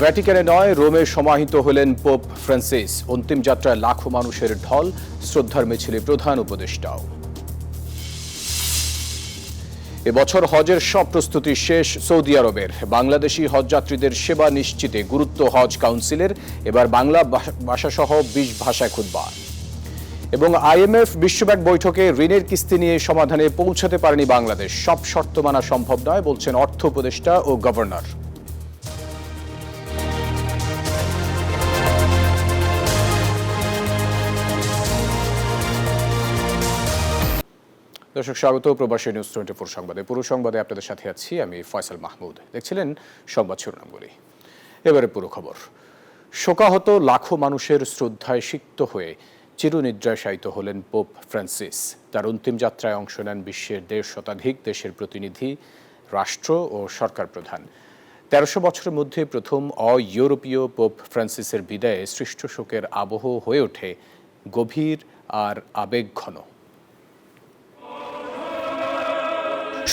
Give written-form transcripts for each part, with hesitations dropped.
ভ্যাটিকানে নয়, রোমে সমাহিত হলেন পোপ ফ্রান্সিস। অন্তিম যাত্রায় লাখো মানুষের ঢল, শ্রদ্ধার মিছিলে প্রধান উপদেষ্টাও। এবছর হজের সব প্রস্তুতি শেষ সৌদি আরবের। বাংলাদেশি হজযাত্রীদের সেবা নিশ্চিতে গুরুত্ব হজ কাউন্সিলের। এবার বাংলা ভাষাসহ 20 ভাষায় খুতবা। এবং IMF বিশ্বব্যাংক বৈঠকে ঋণের কিস্তি নিয়ে সমাধানে পৌঁছাতে পারেনি বাংলাদেশ। সব শর্ত মানা সম্ভব নয় বলছেন অর্থ উপদেষ্টা ও গভর্নর। দর্শক স্বাগত প্রবাসী নিউজ 24 সংবাদে। পুরো সংবাদে আপনাদের সাথে আছি আমি ফয়সাল মাহমুদ। দেখছিলেন সংবাদ শিরোনামগুলি, এবারে পুরো খবর। শোকাহত লাখো মানুষের শ্রদ্ধায় সিক্ত হয়ে চিরনিদ্রায় শায়িত হলেন পোপ ফ্রান্সিস। তার অন্তিম যাত্রায় অংশ নেন বিশ্বের 1.5 শতাধিক দেশের প্রতিনিধি, রাষ্ট্র ও সরকার প্রধান। 1300 বছরের মধ্যে প্রথম ইউরোপীয় পোপ ফ্রান্সিসের বিদায়ে সৃষ্ট শোকের আবহ হয়ে ওঠে গভীর আর আবেগঘন।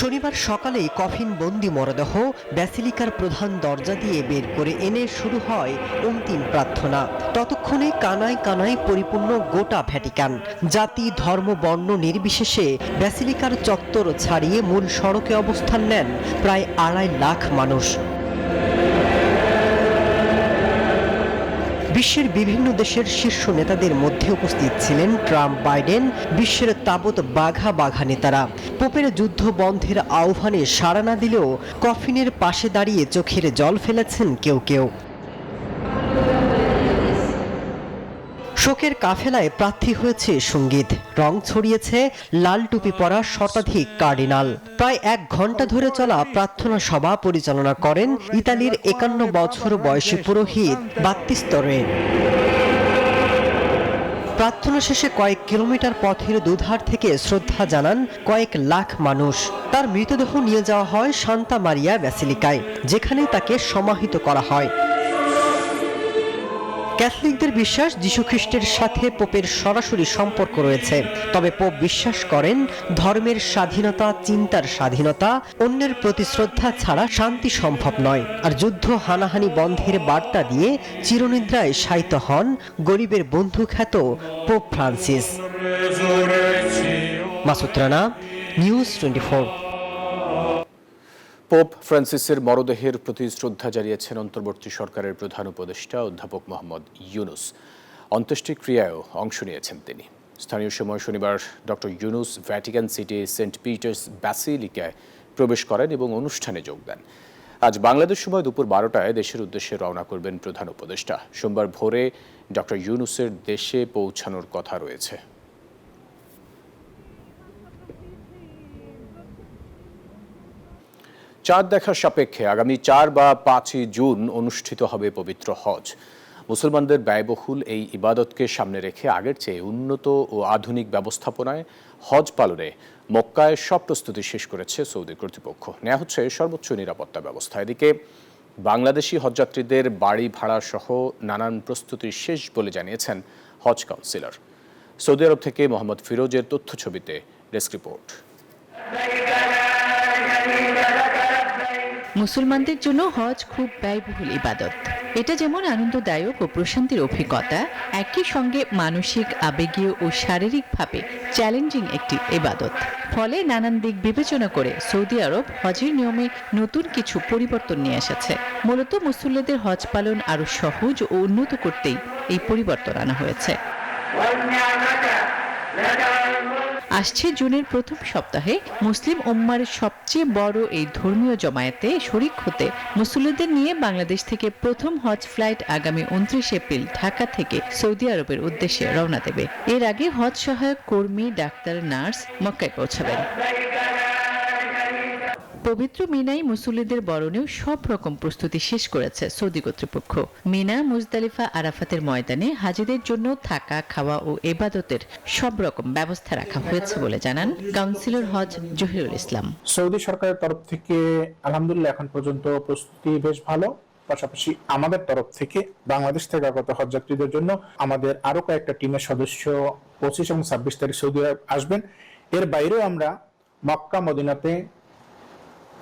শনিবার সকালেই কফিনবন্দি মরদেহ ব্যাসিলিকার প্রধান দরজা দিয়ে বের করে এনে শুরু হয় অন্তিম প্রার্থনা। ততক্ষণে কানায় কানায় পরিপূর্ণ গোটা ভ্যাটিকান। জাতি, ধর্ম, বর্ণ নির্বিশেষে ব্যাসিলিকার চত্বর ছাড়িয়ে মূল সড়কে অবস্থান নেন প্রায় 2.5 লাখ মানুষ। বিশ্বের বিভিন্ন দেশের শীর্ষ নেতাদের মধ্যে উপস্থিত ছিলেন ট্রাম্প, বাইডেন, বিশ্বের তাবৎ বাঘা বাঘা নেতারা। পোপের যুদ্ধ বন্ধের আহ্বানে সাড়া না দিলেও কফিনের পাশে দাঁড়িয়ে চোখের জল ফেলেছেন কেউ কেউ। শোকের কাফেলায় প্রার্থী হয়েছে সঙ্গীত, রং ছড়িয়েছে লাল টুপি পরা শতাধিক কার্ডিনাল। প্রায় 1 ঘন্টা ধরে চলা প্রার্থনা সভা পরিচালনা করেন ইতালির 51 বছর বয়সী পুরোহিত বাত্তিস্তো রে। প্রার্থনা শেষে কয়েক কিলোমিটার পথের দুধার থেকে শ্রদ্ধা জানান কয়েক লাখ মানুষ। তার মৃতদেহ নিয়ে যাওয়া হয় সান্তা মারিয়া ব্যাসিলিকায়, যেখানে তাকে সমাহিত করা হয়। ক্যাথলিকদের বিশ্বাস যীশুখ্রিস্টের সাথে পোপের সরাসরি সম্পর্ক রয়েছে। তবে পোপ বিশ্বাস করেন ধর্মের স্বাধীনতা, চিন্তার স্বাধীনতা, অন্যের প্রতি শ্রদ্ধা ছাড়া শান্তি সম্ভব নয়। আর যুদ্ধ হানাহানি বন্ধের বার্তা দিয়ে চিরনিদ্রায় শায়িত হন গরিবের বন্ধু খ্যাত Pope Francis. Masud Rana, news 24। Pope ফ্রান্সিসের মরদেহের প্রতি শ্রদ্ধা জানিয়েছেন অন্তর্বর্তী সরকারের প্রধান উপদেষ্টা অধ্যাপক মোহাম্মদ ইউনুস। অন্ত্যেষ্টিক্রিয়ায়ও অংশ নিয়েছেন তিনি। স্থানীয় সময় শনিবার doctor Yunus Vatican City Saint Peter's ব্যাসিলিকায় প্রবেশ করেন এবং অনুষ্ঠানে যোগ দেন। আজ বাংলাদেশ সময় দুপুর 12টায় দেশের উদ্দেশ্যে রওনা করবেন প্রধান উপদেষ্টা। সোমবার ভোরে ডক্টর ইউনুসের দেশে পৌঁছানোর কথা রয়েছে। চাঁদ দেখার সাপেক্ষে আগামী 4 বা 5 জুন অনুষ্ঠিত হবে পবিত্র হজ। মুসলমানদের ব্যয়বহুল এই ইবাদতকে সামনে রেখে আগের চেয়ে উন্নত ও আধুনিক ব্যবস্থাপনায় হজ পালনে মক্কায় সব প্রস্তুতি শেষ করেছে সৌদি কর্তৃপক্ষ। নেওয়া হচ্ছে সর্বোচ্চ নিরাপত্তা ব্যবস্থা। এদিকে বাংলাদেশি হজযাত্রীদের বাড়ি ভাড়া সহ নানান প্রস্তুতি শেষ বলে জানিয়েছেন হজ কাউন্সিলর। সৌদি আরব থেকে মোহাম্মদ ফিরোজের তথ্য ছবিতে ডেস্ক রিপোর্ট। মুসলমানদের জন্য হজ খুব ব্যয়বহুল ইবাদত। এটা যেমন আনন্দদায়ক ও প্রশান্তির অভিজ্ঞতা, একই সঙ্গে মানসিক, আবেগীয় ও শারীরিকভাবে চ্যালেঞ্জিং একটি ইবাদত। ফলে নানান দিক বিবেচনা করে সৌদি আরব হজের নিয়মে নতুন কিছু পরিবর্তন নিয়ে এসেছে। মূলত মুসল্লিদের হজ পালন আরও সহজ ও উন্নত করতেই এই পরিবর্তন আনা হয়েছে। আসছে জুনের প্রথম সপ্তাহে মুসলিম উম্মার সবচেয়ে বড় এই ধর্মীয় জমায়েতে শরিক হতে মুসল্লিদের নিয়ে বাংলাদেশ থেকে প্রথম হজ ফ্লাইট আগামী 29 এপ্রিল ঢাকা থেকে সৌদি আরবের উদ্দেশ্যে রওনা দেবে। এর আগে হজ সহায়ক কর্মী, ডাক্তার, নার্স মক্কায় পৌঁছাবেন। পবিত্র মিনায় মুসল্লিদের বরণেও সব রকম প্রস্তুতি শেষ করেছে সৌদি কর্তৃপক্ষ। মিনা, মুজদালিফা, আরাফাতের ময়দানে হাজিদের জন্য থাকা, খাওয়া ও ইবাদতের সব রকম ব্যবস্থা রাখা হয়েছে বলে জানান কাউন্সিলর হজ জহিরুল ইসলাম। সৌদি সরকারের তরফ থেকে আলহামদুলিল্লাহ এখন পর্যন্ত প্রস্তুতি বেশ ভালো। পাশাপাশি আমাদের তরফ থেকে বাংলাদেশ থেকে আগত হজযাত্রীদের জন্য আমাদের আরো কয়েকটা টিমের সদস্য 25 এবং 26 তারিখ সৌদি আরব আসবেন। এর বাইরেও আমরা মক্কা, মদিনাতে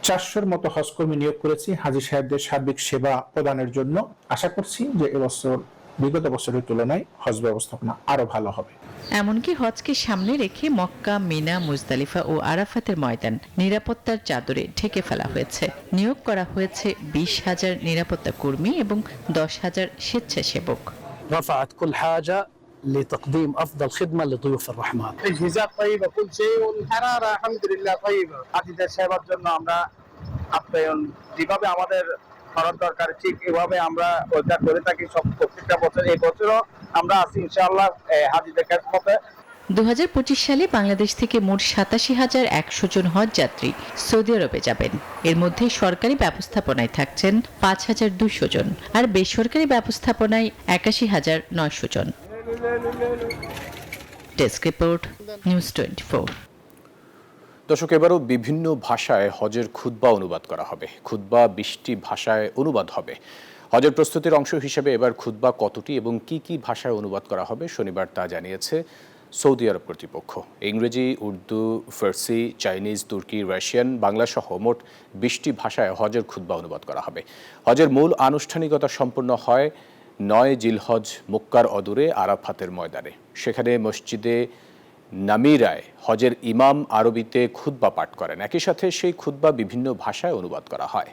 400-র মতো হজকর্মী নিয়োগ করেছি হাজী সাহেবদের সার্বিক সেবা প্রদানের জন্য। আশা করছি যে এবছর বিগত বছরের তুলনায় হজ ব্যবস্থাপনা আরো ভালো হবে। এমনকি হজকে সামনে রেখে মক্কা, মিনা, মুজদালিফা ও আরাফাতের ময়দান নিরাপত্তার চাদরে ঢেকে ফেলা হয়েছে। নিয়োগ করা হয়েছে 20,000 নিরাপত্তা কর্মী এবং 10,000 স্বেচ্ছাসেবক। رفعت كل حاجة لتقديم أفضل خدمة لضيوف الرحمن. التجهيزات طيبة كل شيء والحرارة الحمد لله طيبة. হাজিদের সেবার জন্য আমরা আপ্যায়ন যেভাবে আমাদের করার দরকার ঠিক এভাবে আমরা ওইটা করে থাকি সব প্রত্যেকটা বছর। এই বছরও আমরা আছি ইনশাআল্লাহ হাজিদের খেদমতে। 2025 সালে বাংলাদেশ থেকে মোট 87,100 জন হজ যাত্রী সৌদি আরবে যাবেন। এর মধ্যে সরকারি ব্যবস্থাপনায় থাকছেন 5,200 জন আর বেসরকারি ব্যবস্থাপনায় 81,900 জন। Desk report, news 24। দর্শক, এবারও বিভিন্ন ভাষায় হজের খুতবা অনুবাদ করা হবে। খুতবা 20টি ভাষায় অনুবাদ হবে। হজের প্রস্তুতির অংশ হিসেবে এবার খুতবা কতটি এবং কি কি ভাষায় অনুবাদ করা হবে শনিবার তা জানিয়েছে সৌদি আরব কর্তৃপক্ষ। ইংরেজি, উর্দু, ফার্সি, চাইনিজ, তুর্কি, রাশিয়ান, বাংলা সহ মোট 20টি ভাষায় হজের খুতবা অনুবাদ করা হবে। হজের মূল আনুষ্ঠানিকতা সম্পন্ন হয় 9 জিলহজ মক্কার অদূরে আরাফাতের ময়দানে। সেখানে মসজিদে নামিরায় হজের ইমাম আরবিতে খুতবা পাঠ করেন। একই সাথে সেই খুতবা বিভিন্ন ভাষায় অনুবাদ করা হয়।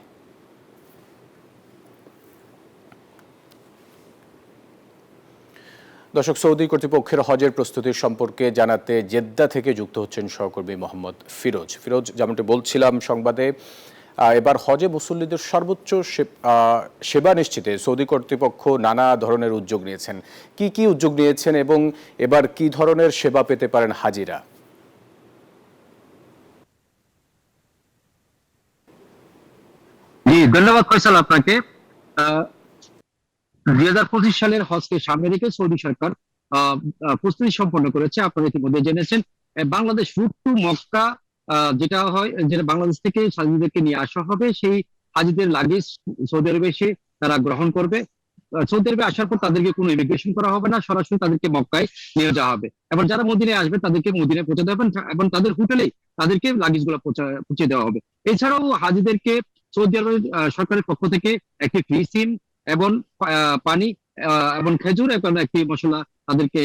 দর্শক, সৌদি কর্তৃপক্ষের হজের প্রস্তুতির সম্পর্কে জানাতে জেদ্দা থেকে যুক্ত হচ্ছেন সহকর্মী মোহাম্মদ ফিরোজ। ফিরোজ, যেমনটি বলছিলাম সংবাদে, এবার হজে মুসল্লিদের সর্বোচ্চ সেবা নিশ্চিতে সৌদি কর্তৃপক্ষ নানা ধরনের উদ্যোগ নিয়েছেন। কি কি উদ্যোগ নিয়েছেন এবং এবার কি ধরনের সেবা পেতে পারেন হাজিরা? জি, ধন্যবাদ ফয়সাল আপনাকে। 2025 সালের হজকে সামনে রেখে সৌদি সরকার প্রস্তুতি সম্পন্ন করেছে। আপনারা ইতিমধ্যে জেনেছেন বাংলাদেশ রুট টু মক্কা যেটা বাংলাদেশ থেকে হাজিদেরকে নিয়ে আসা হবে, সেই হাজিদের লাগেজ সৌদি আরবে এসে তারা গ্রহণ করবে। সৌদি আরবে আসার পর তাদেরকে কোনো ইমিগ্রেশন করা হবে না, সরাসরি তাদেরকে মক্কায় নিয়ে যাওয়া হবে এবং যারা মদিনায় আসবে তাদেরকে মদিনায় পৌঁছে দেবেন এবং তাদের হোটেলেই তাদেরকে লাগেজ গুলো পৌঁছে দেওয়া হবে। এছাড়াও হাজিদেরকে সৌদি আরবের সরকারের পক্ষ থেকে একটি ফ্রি সিম এবং পানি এবং খেজুর এবং একটি মশলা তাদেরকে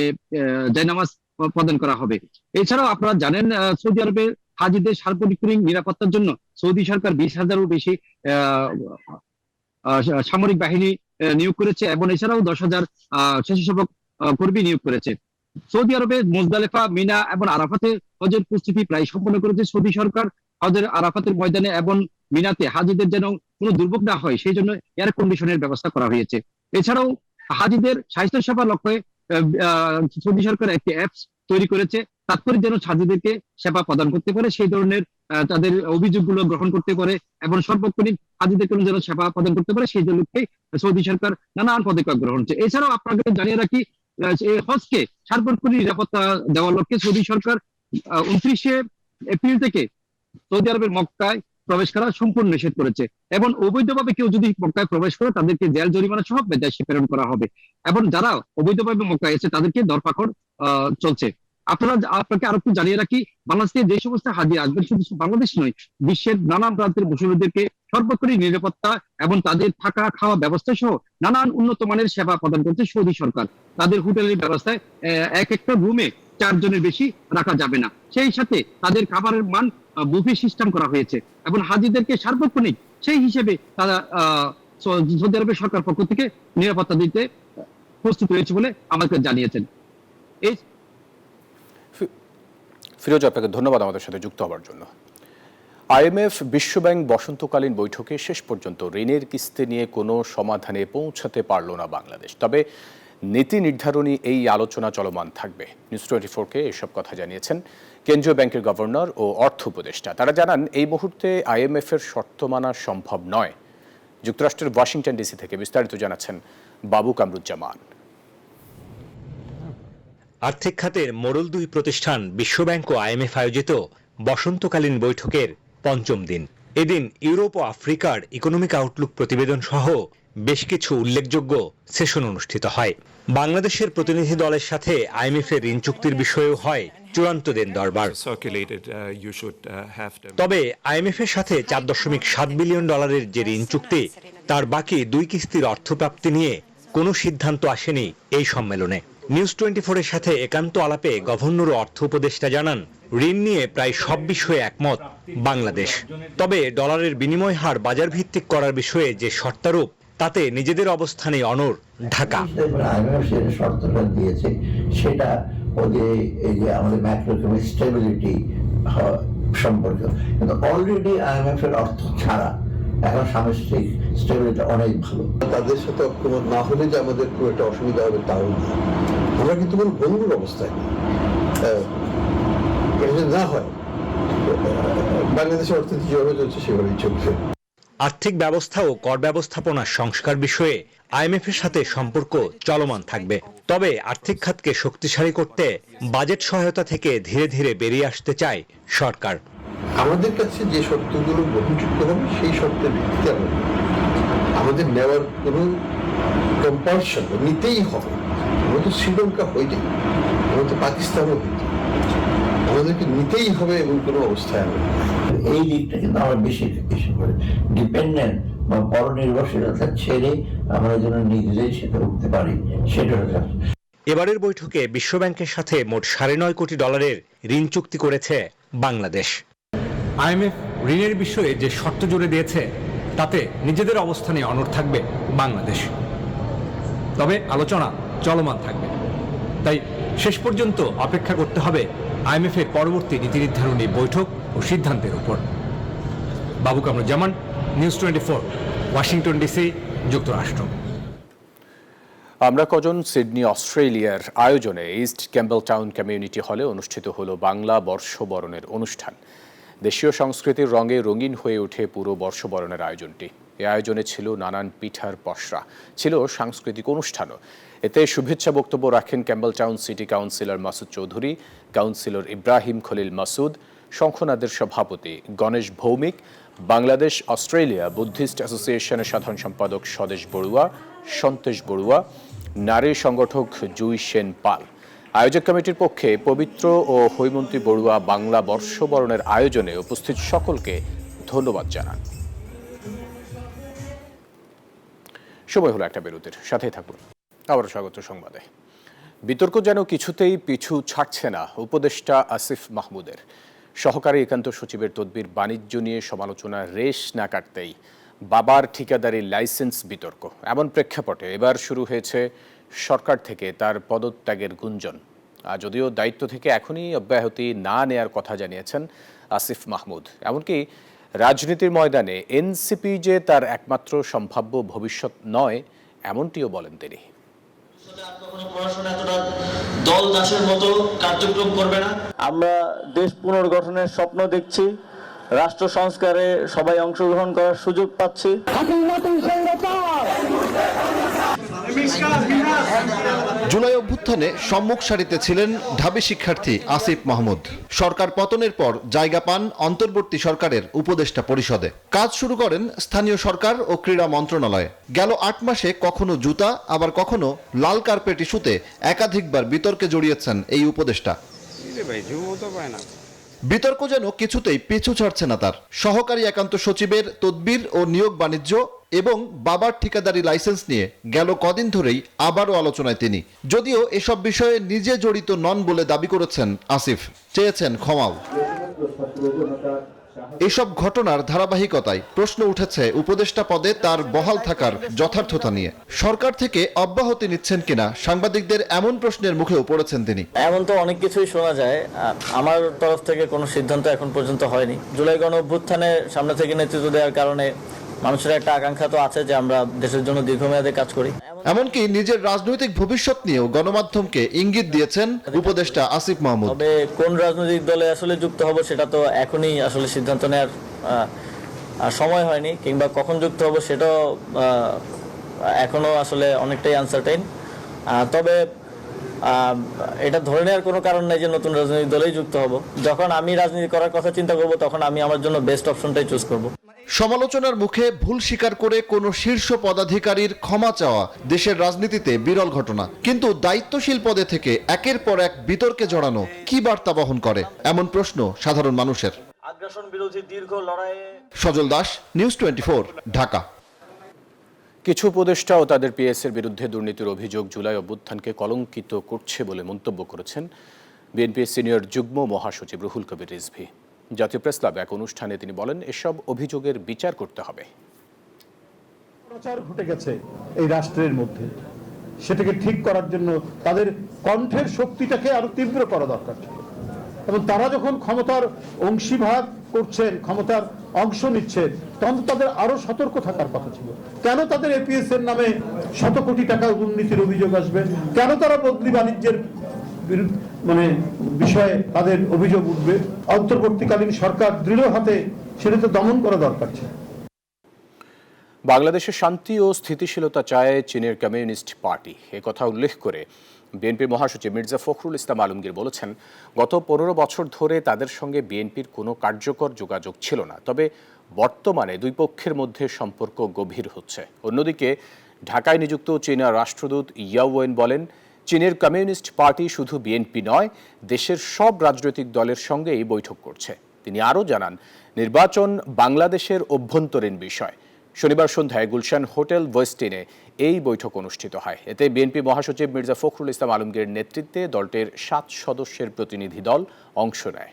জায়নামাজ প্রদান করা হবে। এছাড়াও আপনারা জানেন সৌদি আরবের হাজিদের সার্বজনীন নিরাপত্তার জন্য সৌদি সরকার 20,000-এরও বেশি সামরিক বাহিনী নিয়োগ করেছে এবং এছাড়াও 10,000 স্বেচ্ছাসেবক কর্মী নিয়োগ করেছে। সৌদি আরবে মুজদালিফা, মিনা এবং আরাফাতে হজের প্রস্তুতি প্রায় সম্পন্ন করেছে সৌদি সরকার। হজের আরাফাতের ময়দানে এবং মিনাতে হাজিদের যেন কোনো দুর্ভোগ না হয় সেই জন্য এয়ার কন্ডিশনের ব্যবস্থা করা হয়েছে। এছাড়াও হাজিদের স্বাস্থ্য সেবা লক্ষ্যে সৌদি সরকার একটি অ্যাপস তৈরি করেছে, তাৎক্ষণিক যেন হাজিদেরকে সেবা প্রদান করতে পারে, সেই ধরনের তাদের অভিযোগগুলো গ্রহণ করতে পারে এবং সর্বক্ষণিক হাজিদেরকে যেন সেবা প্রদান করতে পারে সেই লক্ষ্যে সৌদি সরকার নানান পদক্ষেপ গ্রহণ করছে। এছাড়াও আপনাকে জানিয়ে রাখি হজকে সার্বক্ষণিক নিরাপত্তা দেওয়ার লক্ষ্যে সৌদি সরকার 29শে এপ্রিল থেকে সৌদি আরবের মক্কায় প্রবেশ করা সম্পূর্ণ নিষেধ করেছে এবং অবৈধভাবে কেউ যদি মক্কায় প্রবেশ করে তাদেরকে জেল জরিমানা সহ বিদেশে প্রেরণ করা হবে এবং যারা অবৈধভাবে মক্কায় এসে তাদেরকে ধরপাকড় চলছে। আপনাকে আরো একটু জানিয়ে রাখি, বাংলাদেশে যে সমস্ত হাজি আসবেন শুধু বাংলাদেশ নয়, বিশ্বের নানান প্রান্তের মুসলিমদেরকে সর্বোপরি নিরাপত্তা এবং তাদের থাকা খাওয়া ব্যবস্থা সহ নানান উন্নত মানের সেবা প্রদান করছে সৌদি সরকার। তাদের হোটেলের ব্যবস্থায় এক একটা রুমে 4 জনের বেশি রাখা যাবে না, সেই সাথে তাদের খাবারের মান বুফে সিস্টেম করা হয়েছে এবং হাজিদেরকে সার্বক্ষণিক সেই হিসেবে তারা সৌদি আরবের সরকার পক্ষ থেকে নিরাপত্তা দিতে প্রস্তুত রয়েছে বলে আমাকে জানিয়েছেন। ফিরোজ, আপনাকে ধন্যবাদ আমাদের সাথে যুক্ত হওয়ার জন্য। আইএমএফ বিশ্বব্যাংক বসন্তকালীন বৈঠকে শেষ পর্যন্ত ঋণের কিস্তি নিয়ে কোনো সমাধানে পৌঁছাতে পারল না বাংলাদেশ। তবে নীতি নির্ধারণী এই আলোচনা চলমান থাকবে। নিউজ 24-কে এসব কথা জানিয়েছেন কেন্দ্রীয় ব্যাংকের গভর্নর ও অর্থ উপদেষ্টা। তারা জানান এই মুহূর্তে আইএমএফের শর্ত মানা সম্ভব নয়। যুক্তরাষ্ট্রের ওয়াশিংটন ডিসি থেকে বিস্তারিত জানাচ্ছেন বাবু কামরুজ্জামান। আর্থিক খাতের মোড়ল 2 প্রতিষ্ঠান বিশ্বব্যাংক ও আইএমএফ আয়োজিত বসন্তকালীন বৈঠকের 5ম দিন। এদিন ইউরোপ ও আফ্রিকার ইকোনমিক আউটলুক প্রতিবেদন সহ বেশ কিছু উল্লেখযোগ্য সেশন অনুষ্ঠিত হয়। বাংলাদেশের প্রতিনিধি দলের সাথে আইএমএফ এর ঋণ চুক্তির বিষয়েও হয় চূড়ান্ত দেন দরবার। তবে আইএমএফ এর সাথে $4.7 বিলিয়ন যে ঋণ চুক্তি, তার বাকি 2 কিস্তির অর্থপ্রাপ্তি নিয়ে কোনো সিদ্ধান্ত আসেনি এই সম্মেলনে। নিউজ 24 এর সাথে একান্ত আলাপে গভর্নর ও অর্থ উপদেষ্টা জানান, ঋণ নিয়ে প্রায় সব বিষয়ে একমত বাংলাদেশ। তবে ডলারের বিনিময় হার বাজার ভিত্তিক করার বিষয়ে যে শর্তারোপ, তাতে নিজেদের অবস্থানে অনড় ঢাকা। শর্তটা দিয়েছে সেটা ওদের এই যে আমাদের ম্যাক্রোইকোনমিক স্টেবিলিটি সম্পর্কে, কিন্তু অলরেডি আইএমএফ এর অর্থ ছাড়া এখন সামষ্টিক স্টেবিলিটি অনেক ভালো। তাদের সাথে ঐক্যমত না হলে যে আমাদের খুব একটা অসুবিধা হবে তাও না। আমরা কিন্তু কোনো ভঙ্গুর অবস্থায় এটা যদি না হয়, বাংলাদেশের অর্থনীতি যেভাবে চলছে সেভাবেই চলছে। আর্থিক ব্যবস্থা ও কর ব্যবস্থাপনা সংস্কার বিষয়ে আইএমএফ এর সাথে সম্পর্ক চলমান থাকবে। তবে আর্থিক খাতকে শক্তিশালী করতে বাজেট সহায়তা থেকে ধীরে ধীরে বেরিয়ে আসতে চায় সরকার। আমাদের কাছে যে শর্তগুলো গ্রহণযোগ্য হবে সেই শর্তের ভিত্তিতে আমাদের নেওয়ার কোনো কম্পালশন নিতেই হবে। আমরা তো শ্রীলঙ্কা হইনি, আমরা তো পাকিস্তানও হইনি, আমাদেরকে নিতেই হবে এবং কোনো অবস্থায় আমরা এই দিকটা কিন্তু আমরা বেশি করে ডিপেন্ডেন্ট বা পরনির্ভরশীলতা ছেড়ে আমরা যেন নিজেরাই সেটা উঠতে পারি, সেটা এবারের বৈঠকে বিশ্বব্যাংকের সাথে মোট $9.5 কোটি ঋণ চুক্তি করেছে বাংলাদেশ। আইএমএফ ঋণের বিষয়ে যে শর্ত জুড়ে দিয়েছে, তাতে নিজেদের অবস্থানে অনড় থাকবে বাংলাদেশ। তবে আলোচনা চলমান থাকবে, তাই শেষ পর্যন্ত অপেক্ষা করতে হবে আইএমএফ এর পরবর্তী নীতি নির্ধারণী বৈঠক ও সিদ্ধান্তের উপর। বাবু কামরুজ্জামান, নিউজ 24, ওয়াশিংটন ডিসি, যুক্তরাষ্ট্র। আমরা কজন সিডনি, অস্ট্রেলিয়ার আয়োজনে ইস্ট ক্যাম্বেলটাউন কমিউনিটি হলে অনুষ্ঠিত হলো বাংলা বর্ষবরণের অনুষ্ঠান। দেশীয় সংস্কৃতির রঙে রঙিন হয়ে ওঠে পুরো বর্ষবরণের আয়োজনটি। এই আয়োজনে ছিল নানান পিঠার পসরা, ছিল সাংস্কৃতিক অনুষ্ঠানও। এতে শুভেচ্ছা বক্তব্য রাখেন Campbelltown City councillor Masud Chowdhury, councillor Ibrahim Khalil Masud, শঙ্খনাদের সভাপতি গণেশ ভৌমিক, বাংলাদেশ অস্ট্রেলিয়া বুদ্ধিস্ট অ্যাসোসিয়েশনের সাধারণ সম্পাদক স্বদেশ বড়ুয়া, সন্তোষ বড়ুয়া, নারী সংগঠক জুই সেন পাল। আয়োজক কমিটির পক্ষে পবিত্র ও হৈমন্তী বড়ুয়া বাংলা বর্ষবরণের আয়োজনে উপস্থিত সকলকে ধন্যবাদ জানান। সময় হলো একটা বিরতির, সাথেই থাকুন। আবারও স্বাগত সংবাদে। বিতর্ক যেন কিছুতেই পিছু ছাড়ছে না উপদেষ্টা আসিফ মাহমুদের। সহকারী একান্ত সচিবের তদবির বাণিজ্য নিয়ে সমালোচনা রেশ না কাটতেই বাবার ঠিকাদারি লাইসেন্স বিতর্ক। এমন প্রেক্ষাপটে এবার শুরু হয়েছে সরকার থেকে তার পদত্যাগের গুঞ্জন। যদিও দায়িত্ব থেকে এখনই অব্যাহতি না নেয়ার কথা জানিয়েছেন আসিফ মাহমুদ। এমনকি রাজনীতির ময়দানে এনসিপি যে তার একমাত্র সম্ভাব্য ভবিষ্যৎ নয়, এমনটিও বলেন তিনি। দল দাসের মতো কার্যক্রম করবে না। আমরা দেশ পুনর্গঠনের স্বপ্ন দেখছি, রাষ্ট্র সংস্কারে সবাই অংশগ্রহণ করার সুযোগ পাচ্ছি। জুলাই অভ্যুত্থানে সম্মুখ সারিতে ছিলেন ঢাবি শিক্ষার্থী আসিফ মাহমুদ। সরকার পতনের পর জায়গা পান অন্তর্বর্তী সরকারের উপদেষ্টা পরিষদে। কাজ শুরু করেন স্থানীয় সরকার ও ক্রীড়া মন্ত্রণালয়ে। গেল 8 মাসে কখনো জুতা, আবার কখনো লাল কার্পেট ইস্যুতে একাধিকবার বিতর্কে জড়িয়েছেন এই উপদেষ্টা। বিতর্ক যেন কিছুতেই পিছু ছাড়ছে না তার। সহকারী একান্ত সচিবের তদবির ও নিয়োগ বাণিজ্য এবং বাবার ঠিকাদারি লাইসেন্স নিয়ে গেল কদিন ধরেই আবারও আলোচনায় তিনি। যদিও এসব বিষয়ে নিজে জড়িত নন বলে দাবি করেছেন আসিফ, চেয়েছেন ক্ষমাও। এসব ঘটনার ধারাবাহিকতায় প্রশ্ন উঠেছে উপদেষ্টা পদে তার বহাল থাকার যথার্থতা নিয়ে। সরকার থেকে অব্যাহতি নিচ্ছেন কিনা সাংবাদিকদের এমন প্রশ্নের মুখেও পড়েছেন তিনি। এমন তো অনেক কিছুই শোনা যায়, আমার তরফ থেকে কোনো সিদ্ধান্ত এখন পর্যন্ত হয়নি। জুলাই গণ অভ্যুত্থানে সামনে থেকে নেতৃত্ব দেওয়ার কারণে মানুষের একটা আকাঙ্ক্ষা তো আছে যে আমরা দেশের জন্য দীর্ঘমেয়াদে কাজ করি। এমনকি নিজের রাজনৈতিক ভবিষ্যৎ নিয়েও গণমাধ্যমকে ইঙ্গিত দিয়েছেন উপদেষ্টা আসিফ মাহমুদ। তবে কোন রাজনৈতিক দলে আসলে যুক্ত হব সেটা তো এখনই আসলে সিদ্ধান্ত নেওয়ার সময় হয়নি, কিংবা কখন যুক্ত হব সেটাও এখনো আসলে অনেকটাই আনসার্টেইন। তবে এটা ধরে নেওয়ার কোনো কারণ নেই যে নতুন রাজনৈতিক দলেই যুক্ত হব। যখন আমি রাজনীতি করার কথা চিন্তা করব তখন আমি আমার জন্য বেস্ট অপশনটাই চুজ করব। সমালোচনার মুখে ভুল স্বীকার করে কোনো শীর্ষ পদাধিকারীর ক্ষমা চাওয়া দেশের রাজনীতিতে বিরল ঘটনা, কিন্তু দায়িত্বশীল পদে থেকে একের পর এক বিতর্কে জড়ানো কি বার্তা বহন করে, এমন প্রশ্ন সাধারণ মানুষের। আগ্রাসন বিরোধী দীর্ঘ লড়াইয়ে সজল দাস, নিউজ 24, ঢাকা। কিছু উপদেষ্টা ও তাদের পিএসের বিরুদ্ধে দুর্নীতির অভিযোগ জুলাই অভ্যুত্থানকে কলঙ্কিত করছে বলে মন্তব্য করেছেন বিএনপির সিনিয়র যুগ্ম মহাসচিব রুহুল কবির রিজভী। জাতীয় প্রেস ক্লাবে এক অনুষ্ঠানে তিনি বলেন, এসব অভিযোগের বিচার করতে হবে। প্রচার ঘটে গেছে এই রাষ্ট্রের মধ্যে, সেটাকে ঠিক করার জন্য তাদের কণ্ঠের শক্তিটাকে আরো তীব্র করা দরকার ছিল, এবং তারা যখন ক্ষমতার অংশীভাগ করছেন, ক্ষমতার অংশ নিচ্ছেন, তখন তাদের আরো সতর্ক থাকার কথা ছিল। কেন তাদের এপিএস এর নামে শত কোটি টাকা দুর্নীতির অভিযোগ আসবে? কেন তারা বদলি বাণিজ্যের বিষয়ে তাদের অভিযোগ উঠবে? অন্তর্বর্তীকালীন সরকার দৃঢ় হাতে সেটা তো দমন করা দরকার ছিল। বাংলাদেশের শান্তি ও স্থিতিশীলতা চায় চীনের কমিউনিস্ট পার্টি। একথা উল্লেখ করে বিএনপির মহাসচিব মির্জা ফখরুল ইসলাম আলমগীর বলেছেন, গত 15 বছর ধরে তাদের সঙ্গে বিএনপির কোনো কার্যকর যোগাযোগ ছিল না, তবে বর্তমানে দুই পক্ষের মধ্যে সম্পর্ক গভীর হচ্ছে। অন্যদিকে ঢাকায় নিযুক্ত চীনা রাষ্ট্রদূত ইয়াওয়েন বলেন, চীনের কমিউনিস্ট পার্টি শুধু বিএনপি নয়, দেশের সব রাজনৈতিক দলের সঙ্গেই বৈঠক করছে। তিনি আরও জানান, নির্বাচন বাংলাদেশের অভ্যন্তরীণ বিষয়। শনিবার সন্ধ্যায় গুলশান হোটেল ওয়েস্টিনে এই বৈঠক অনুষ্ঠিত হয়। এতে বিএনপি মহাসচিব মির্জা ফখরুল ইসলাম আলমগীরের নেতৃত্বে দলটির 7 সদস্যের প্রতিনিধি দল অংশ নেয়।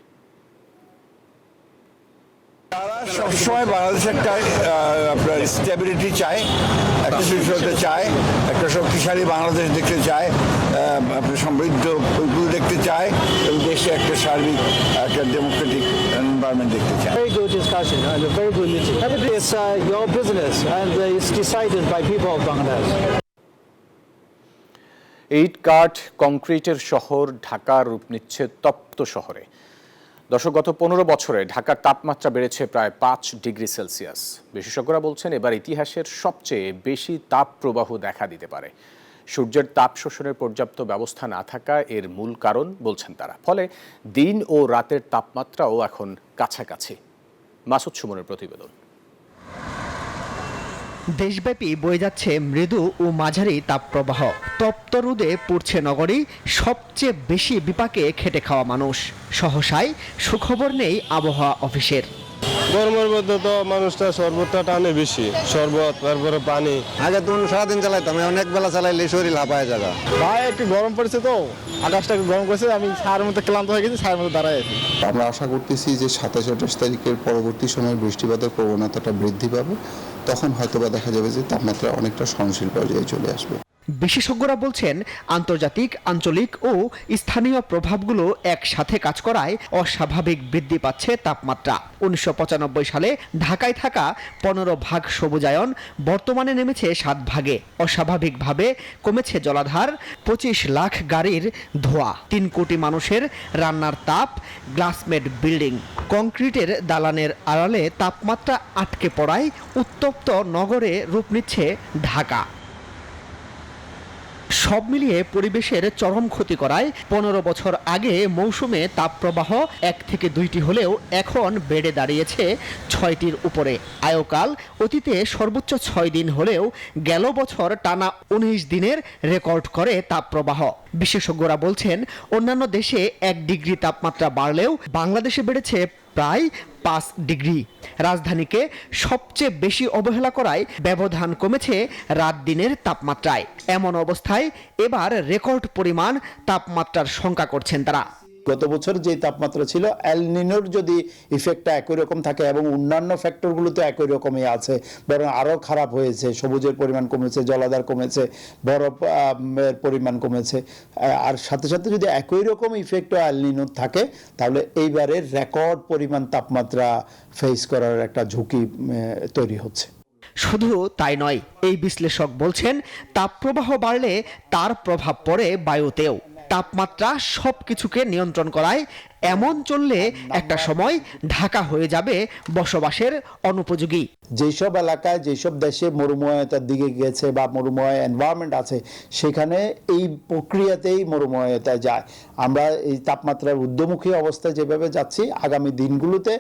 তারা সবসময় বাংলাদেশে একটা আপনার স্টেবিলিটি চায়, একটা সুস্থতা চায়, একটা শক্তিশালী বাংলাদেশ দেখতে চায়, আপনার সমৃদ্ধ দেখতে চায়, এবং দেশে একটা সার্বিক একটা ডেমোক্রেটিক এনভায়রনমেন্ট দেখতে চায়। Very good discussion and a very good meeting. It's your business and it's decided by people of Bangladesh. ইট কাঠ কংক্রিটের শহর ঢাকা রূপ নিচ্ছে তপ্ত শহরে। দর্শক, গত 15 বছরে ঢাকার তাপমাত্রা বেড়েছে প্রায় 5 ডিগ্রি সেলসিয়াস। বিশেষজ্ঞরা বলছেন, এবার ইতিহাসের সবচেয়ে বেশি তাপ প্রবাহ দেখা দিতে পারে। সূর্যের তাপ শোষণের পর্যাপ্ত ব্যবস্থা না থাকা এর মূল কারণ বলছেন তারা। ফলে দিন ও রাতের তাপমাত্রাও এখন কাছাকাছি। মাসুদ সুমনের প্রতিবেদন। দেশব্যাপী বয়ে যাচ্ছে মৃদু ও মাঝারি তাপপ্রবাহ। তপ্ত রোদে পুড়ছে নগরী, সবচেয়ে বেশি বিপাকে খেটে খাওয়া মানুষ। সহসায় সুখবর নেই আবহাওয়া অফিসের। গরমের মধ্যে তো মানুষটা শরবতটা টানে বেশি, শরবত, তারপরে পানি। আগে তো সারাদিন চালাইতাম, অনেক বেলা চালাইলে শরীর হাঁপায় যাবে। ভাই একটু গরম পড়েছে তো, আকাশটা একটু গরম করেছে, আমি ছায়ের মধ্যে ক্লান্ত হয়ে গেছি, ছায়ের মধ্যে দাঁড়ায় আছি। আমরা আশা করতেছি যে 27-28 তারিখের পরবর্তী সময়ে বৃষ্টিপাতের প্রবণতাটা বৃদ্ধি পাবে, তখন হয়তোবা দেখা যাবে যে তাপমাত্রা অনেকটা সহনশীল পর্যায়ে চলে আসবে। বিশেষজ্ঞরা বলছেন, আন্তর্জাতিক, আঞ্চলিক ও স্থানীয় প্রভাবগুলো একসাথে কাজ করায় অস্বাভাবিক বৃদ্ধি পাচ্ছে তাপমাত্রা। 1995 সালে ঢাকায় থাকা 15 ভাগ সবুজায়ন বর্তমানে নেমেছে 7 ভাগে। অস্বাভাবিকভাবে কমেছে জলাধার, 25 লাখ গাড়ির ধোঁয়া, 3 কোটি মানুষের রান্নার তাপ, গ্লাসমেড বিল্ডিং, কংক্রিটের দালানের আড়ালে তাপমাত্রা আটকে পড়ায় উত্তপ্ত নগরে রূপ নিচ্ছে ঢাকা। সব মিলিয়ে পরিবেশের চরম ক্ষতি করায় 15 বছর আগে মৌসুমে তাপপ্রবাহ 1 থেকে 2টি হলেও এখন বেড়ে দাঁড়িয়েছে 6টির উপরে। আয়কাল অতীতে সর্বোচ্চ 6 দিন হলেও গেল বছর টানা 19 দিনের রেকর্ড করে তাপপ্রবাহ। বিশেষজ্ঞরা বলছেন, অন্যান্য দেশে 1 ডিগ্রি তাপমাত্রা বাড়লেও বাংলাদেশে বেড়েছে প্রায় 5 ডিগ্রি। রাজধানীকে সবচেয়ে বেশি অবহেলা করায় ব্যবধান কমেছে রাত দিনের তাপমাত্রায়। এমন অবস্থায় এবার রেকর্ড পরিমাণ তাপমাত্রার শঙ্কা করছেন তারা। গত বছর যে তাপমাত্রা ছিল, এল নিনোর যদি ইফেক্টটা একই রকম থাকে এবং অন্যান্য ফ্যাক্টরগুলো তো একই রকমই আছে, বরং আরও খারাপ হয়েছে। সবুজের পরিমাণ কমেছে, জলাধার কমেছে, বরফের পরিমাণ কমেছে, আর সাথে সাথে যদি একই রকম ইফেক্টও এল নিনোর থাকে, তাহলে এইবারের রেকর্ড পরিমাণ তাপমাত্রা ফেস করার একটা ঝুঁকি তৈরি হচ্ছে। শুধু তাই নয়, এই বিশ্লেষক বলছেন, তাপপ্রবাহ বাড়লে তার প্রভাব পড়ে বায়ুতেও। তাপমাত্রা সবকিছুকে নিয়ন্ত্রণ করায় এমন চললে একটা সময় ঢাকা হয়ে যাবে বসবাসের অনুপযোগী। যেসব এলাকায় যেসব দেশে মরুময়তার দিকে গেছে বা মরুময় এনভায়রনমেন্ট আছে সেখানে এই প্রক্রিয়াতেই মরুময়তা যায়। আমরা এই তাপমাত্রার ঊর্ধ্বমুখী অবস্থায় যেভাবে যাচ্ছি, আগামী দিনগুলোতে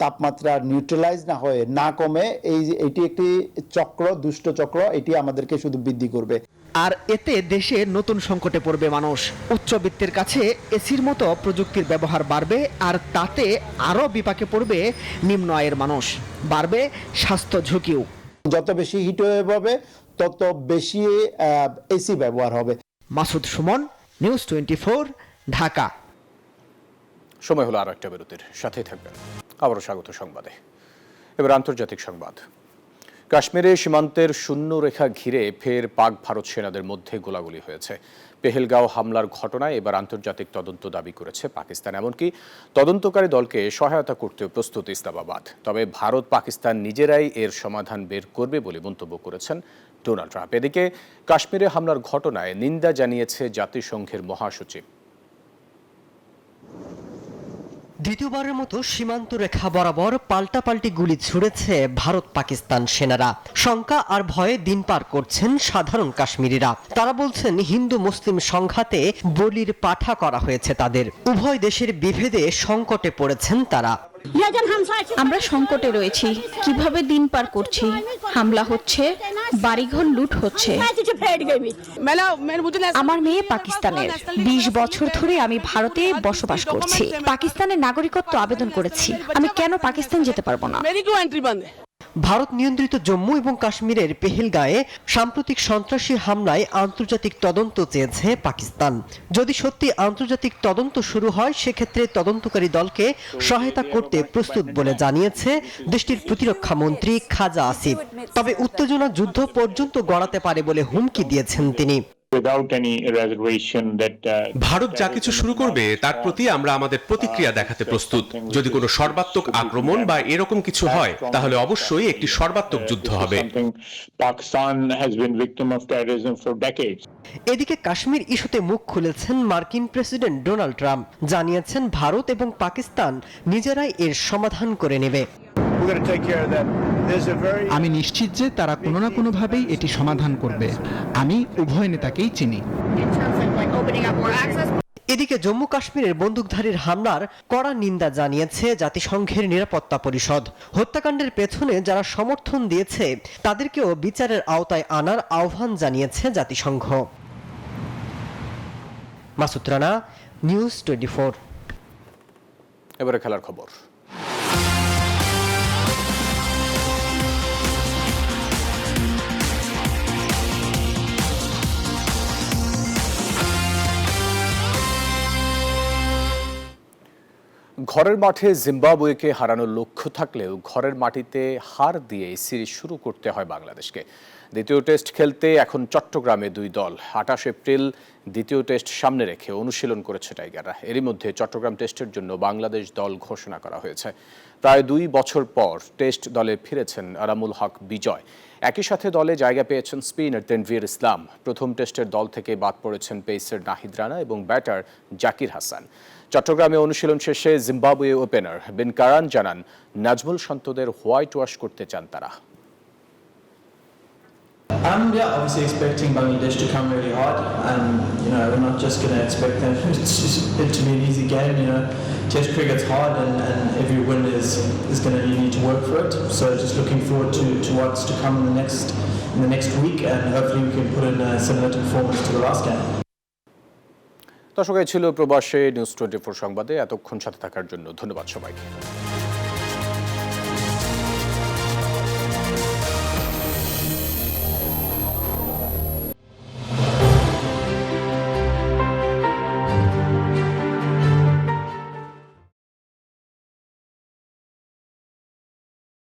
তাপমাত্রা নিউট্রালাইজ না হয়ে না কমে এটি একটি চক্র, দুষ্ট চক্র, এটি আমাদেরকে শুধু বৃদ্ধি করবে। আর এতে দেশে নতুন সংকটে পড়বে মানুষ। উচ্চবিত্তের কাছে এসির মতো প্রযুক্তির ব্যবহার বাড়বে, আর তাতে আরও বিপাকে পড়বে নিম্ন আয়ের মানুষ, বাড়বে স্বাস্থ্য ঝুঁকিও। যত বেশি হিট ওয়েভ হবে তত বেশি এসি ব্যবহার হবে। মাসুদ সুমন, নিউজ 24, ঢাকা। সময় হলো আরো একটা বিরতির, সাথেই থাকবেন। আবারও স্বাগত সংবাদে। এবার আন্তর্জাতিক সংবাদ। কাশ্মীরে সীমান্তের শূন্য রেখা ঘিরে ফের পাক ভারত সেনাদের মধ্যে গোলাগুলি হয়েছে। পেহেলগাঁও হামলার ঘটনায় এবার আন্তর্জাতিক তদন্ত দাবি করেছে পাকিস্তান। এমনকি তদন্তকারী দলকে সহায়তা করতেও প্রস্তুত ইসলামাবাদ। তবে ভারত পাকিস্তান নিজেরাই এর সমাধান বের করবে বলে মন্তব্য করেছেন ডোনাল্ড ট্রাম্প। এদিকে কাশ্মীরে হামলার ঘটনায় নিন্দা জানিয়েছে জাতিসংঘের মহাসচিব। দ্বিতীয়বারের মতো সীমান্ত রেখা বরাবর পাল্টাপাল্টি গুলি ছুড়েছে ভারত পাকিস্তান সেনারা। শঙ্কা আর ভয়ে দিন পার করছেন সাধারণ কাশ্মীরিরা। তারা বলছেন হিন্দু মুসলিম সংঘাতে বলির পাঠা করা হয়েছে তাদের। উভয় দেশের বিভেদে সংকটে পড়েছেন তারা। আমরা সংকটে রয়েছি, কিভাবে দিন পার করছি। হামলা হচ্ছে, বাড়িঘর লুট হচ্ছে। আমার মেয়ে পাকিস্তানের, 20 বছর ধরে আমি ভারতে বসবাস করছি। পাকিস্তানের নাগরিকত্ব আবেদন করেছি, আমি কেন পাকিস্তান যেতে পারবো না? ভারত নিয়ন্ত্রিত জম্মু এবং কাশ্মীরের পেহেলগাঁয়ে সাম্প্রতিক সন্ত্রাসী হামলায় আন্তর্জাতিক তদন্ত চেয়েছে পাকিস্তান। যদি সত্যি আন্তর্জাতিক তদন্ত শুরু হয়, সেক্ষেত্রে তদন্তকারী দলকে সহায়তা করতে প্রস্তুত বলে জানিয়েছে দেশটির প্রতিরক্ষা মন্ত্রী খাজা আসিফ। তবে উত্তেজনা যুদ্ধ পর্যন্ত গড়াতে পারে বলে হুমকি দিয়েছেন তিনি। ভারত যা কিছু শুরু করবে তার প্রতি আমরা আমাদের প্রতিক্রিয়া দেখাতে প্রস্তুত। যদি কোনো সর্বাত্মক আক্রমণ বা এরকম কিছু হয়, তাহলে অবশ্যই একটি সর্বাত্মক যুদ্ধ হবে। এদিকে কাশ্মীর ইস্যুতে মুখ খুলেছেন মার্কিন প্রেসিডেন্ট ডোনাল্ড ট্রাম্প। জানিয়েছেন ভারত এবং পাকিস্তান নিজেরাই এর সমাধান করে নেবে। আমি নিশ্চিত যে তারা কোনো না কোনোভাবেই এটি সমাধান করবে। আমি উভয় নেতাকেই চিনি। এদিকে জম্মু কাশ্মীরের বন্দুকধারীর হামলার কড়া নিন্দা জানিয়েছে জাতিসংঘের নিরাপত্তা পরিষদ। হত্যাকাণ্ডের পেছনে যারা সমর্থন দিয়েছে তাদেরকেও বিচারের আওতায় আনার আহ্বান জানিয়েছে জাতিসংঘ। মাসুদ রানা, নিউজ 24। এবারে খেলার খবর। ঘরের মাঠে জিম্বাবুয়েকে হারানোর লক্ষ্য থাকলেও ঘরের মাটিতে হার দিয়ে সিরিজ শুরু করতে হয় বাংলাদেশকে। দ্বিতীয় টেস্ট খেলতে এখন চট্টগ্রামে দুই দল। 28 এপ্রিল দ্বিতীয় টেস্ট সামনে রেখে অনুশীলন করেছে টাইগাররা। এরই মধ্যে চট্টগ্রাম টেস্টের জন্য বাংলাদেশ দল ঘোষণা করা হয়েছে। প্রায় 2 বছর পর টেস্ট দলে ফিরেছেন আরামুল হক বিজয়। একই সাথে দলে জায়গা পেয়েছেন স্পিনার তানভীর ইসলাম। প্রথম টেস্টের দল থেকে বাদ পড়েছেন পেসার নাহিদ রানা এবং ব্যাটার জাকির হাসান। চট্টগ্রামে অনুশীলন শেষে জিম্বাবুয়ে ওপেনার বিন কারান জানান, নাজমুল শান্তদের হোয়াইট ওয়াশ করতে চান তারা। Obviously expecting Bangladesh to come really hard, and we're not just going to expect them to be an easy game. Test cricket's hard, and every win is going to, you need to work for it. So just looking forward to what's to come in the next week, and hopefully we can put in a similar performance to the last game. দর্শক, এই ছিল প্রবাসে news 24 সংবাদে। এতক্ষণ সাথে থাকার জন্য ধন্যবাদ সবাইকে।